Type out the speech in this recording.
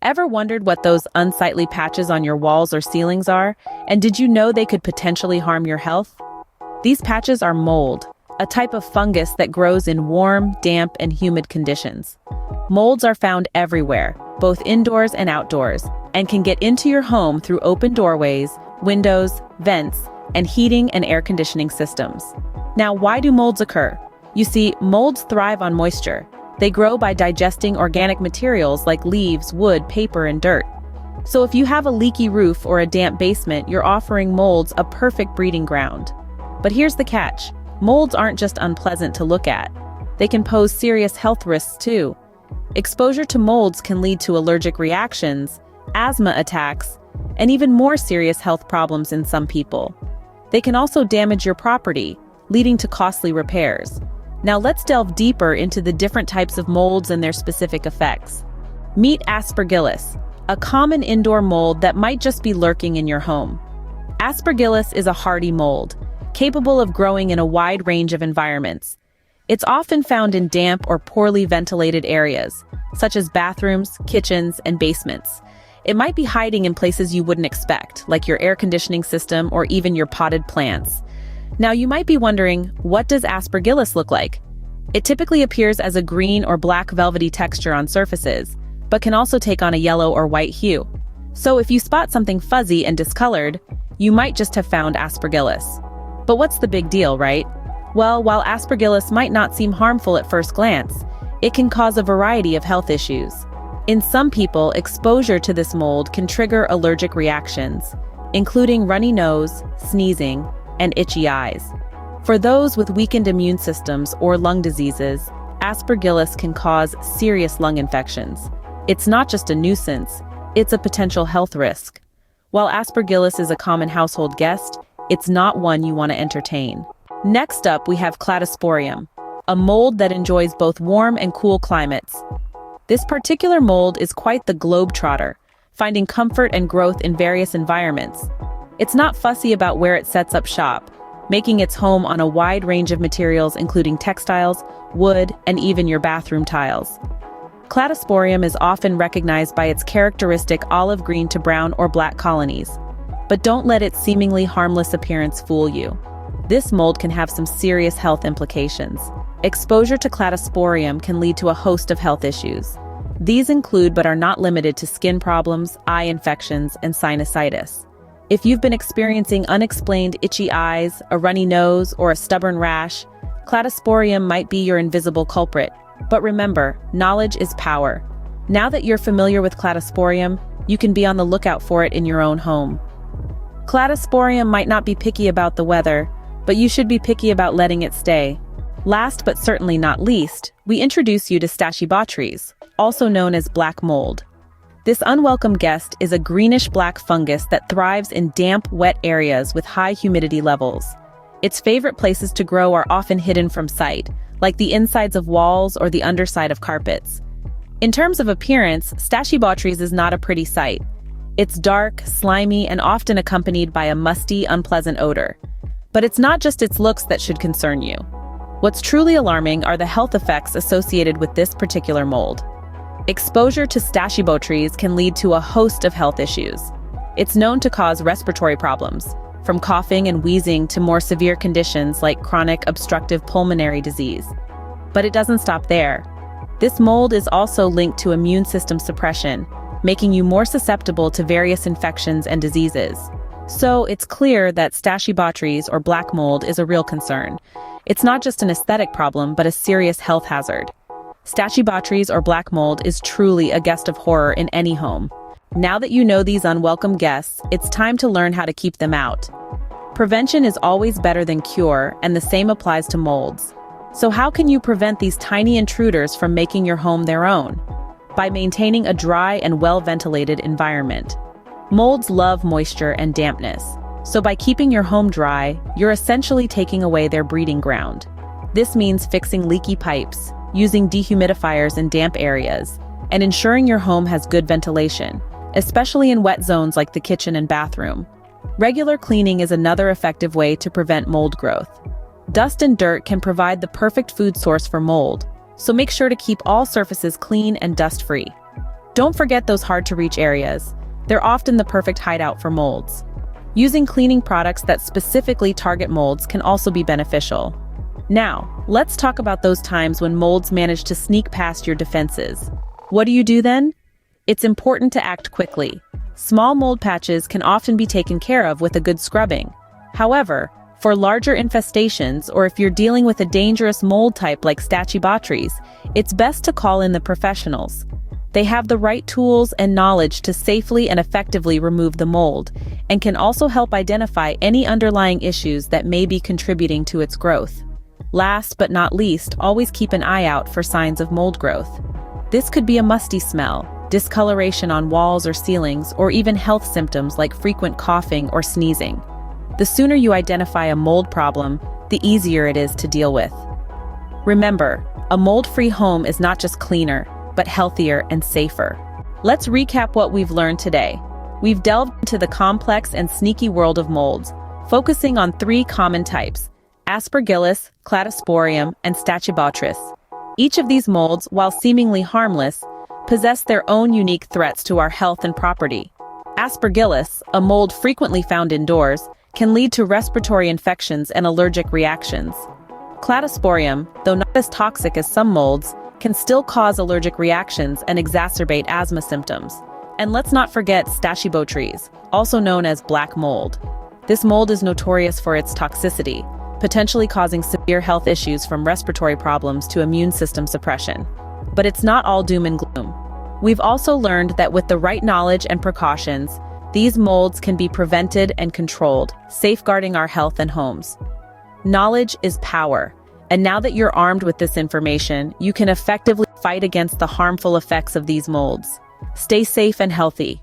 Ever wondered what those unsightly patches on your walls or ceilings are? And did you know they could potentially harm your health? These patches are mold, a type of fungus that grows in warm, damp, and humid conditions. Molds are found everywhere, both indoors and outdoors, and can get into your home through open doorways, windows, vents, and heating and air conditioning systems. Now, why do molds occur? You see, molds thrive on moisture. They grow by digesting organic materials like leaves, wood, paper, and dirt. So if you have a leaky roof or a damp basement, you're offering molds a perfect breeding ground. But here's the catch. Molds aren't just unpleasant to look at. They can pose serious health risks too. Exposure to molds can lead to allergic reactions, asthma attacks, and even more serious health problems in some people. They can also damage your property, leading to costly repairs. Now let's delve deeper into the different types of molds and their specific effects. Meet Aspergillus, a common indoor mold that might just be lurking in your home. Aspergillus is a hardy mold, capable of growing in a wide range of environments. It's often found in damp or poorly ventilated areas, such as bathrooms, kitchens, and basements. It might be hiding in places you wouldn't expect, like your air conditioning system or even your potted plants. Now you might be wondering, what does Aspergillus look like? It typically appears as a green or black velvety texture on surfaces, but can also take on a yellow or white hue. So if you spot something fuzzy and discolored, you might just have found Aspergillus. But what's the big deal, right? Well, while Aspergillus might not seem harmful at first glance, it can cause a variety of health issues. In some people, exposure to this mold can trigger allergic reactions, including runny nose, sneezing, and itchy eyes. For those with weakened immune systems or lung diseases, Aspergillus can cause serious lung infections. It's not just a nuisance, it's a potential health risk. While Aspergillus is a common household guest, it's not one you want to entertain. Next up, we have Cladosporium, a mold that enjoys both warm and cool climates. This particular mold is quite the globetrotter, finding comfort and growth in various environments. It's not fussy about where it sets up shop, making its home on a wide range of materials including textiles, wood, and even your bathroom tiles. Cladosporium is often recognized by its characteristic olive green to brown or black colonies. But don't let its seemingly harmless appearance fool you. This mold can have some serious health implications. Exposure to Cladosporium can lead to a host of health issues. These include but are not limited to skin problems, eye infections, and sinusitis. If you've been experiencing unexplained itchy eyes, a runny nose, or a stubborn rash, Cladosporium might be your invisible culprit. But remember, knowledge is power. Now that you're familiar with Cladosporium, you can be on the lookout for it in your own home. Cladosporium might not be picky about the weather, but you should be picky about letting it stay. Last but certainly not least, we introduce you to Stachybotrys, also known as black mold. This unwelcome guest is a greenish-black fungus that thrives in damp, wet areas with high humidity levels. Its favorite places to grow are often hidden from sight, like the insides of walls or the underside of carpets. In terms of appearance, Stachybotrys is not a pretty sight. It's dark, slimy, and often accompanied by a musty, unpleasant odor. But it's not just its looks that should concern you. What's truly alarming are the health effects associated with this particular mold. Exposure to Stachybotrys can lead to a host of health issues. It's known to cause respiratory problems, from coughing and wheezing to more severe conditions like chronic obstructive pulmonary disease. But it doesn't stop there. This mold is also linked to immune system suppression, making you more susceptible to various infections and diseases. So it's clear that Stachybotrys or black mold is a real concern. It's not just an aesthetic problem, but a serious health hazard. Stachybotrys or black mold is truly a guest of horror in any home. Now that you know these unwelcome guests, it's time to learn how to keep them out. Prevention is always better than cure, and the same applies to molds. So how can you prevent these tiny intruders from making your home their own? By maintaining a dry and well-ventilated environment. Molds love moisture and dampness, so by keeping your home dry, you're essentially taking away their breeding ground. This means fixing leaky pipes, using dehumidifiers in damp areas, and ensuring your home has good ventilation, especially in wet zones like the kitchen and bathroom. Regular cleaning is another effective way to prevent mold growth. Dust and dirt can provide the perfect food source for mold, so make sure to keep all surfaces clean and dust-free. Don't forget those hard-to-reach areas. They're often the perfect hideout for molds. Using cleaning products that specifically target molds can also be beneficial. Now, let's talk about those times when molds manage to sneak past your defenses. What do you do then? It's important to act quickly. Small mold patches can often be taken care of with a good scrubbing. However, for larger infestations or if you're dealing with a dangerous mold type like Stachybotrys, it's best to call in the professionals. They have the right tools and knowledge to safely and effectively remove the mold, and can also help identify any underlying issues that may be contributing to its growth. Last but not least, always keep an eye out for signs of mold growth. This could be a musty smell, discoloration on walls or ceilings, or even health symptoms like frequent coughing or sneezing. The sooner you identify a mold problem, the easier it is to deal with. Remember, a mold-free home is not just cleaner, but healthier and safer. Let's recap what we've learned today. We've delved into the complex and sneaky world of molds, focusing on 3 common types: Aspergillus, Cladosporium, and Stachybotrys. Each of these molds, while seemingly harmless, possess their own unique threats to our health and property. Aspergillus, a mold frequently found indoors, can lead to respiratory infections and allergic reactions. Cladosporium, though not as toxic as some molds, can still cause allergic reactions and exacerbate asthma symptoms. And let's not forget Stachybotrys, also known as black mold. This mold is notorious for its toxicity, potentially causing severe health issues from respiratory problems to immune system suppression. But it's not all doom and gloom. We've also learned that with the right knowledge and precautions, these molds can be prevented and controlled, safeguarding our health and homes. Knowledge is power, and now that you're armed with this information, you can effectively fight against the harmful effects of these molds. Stay safe and healthy.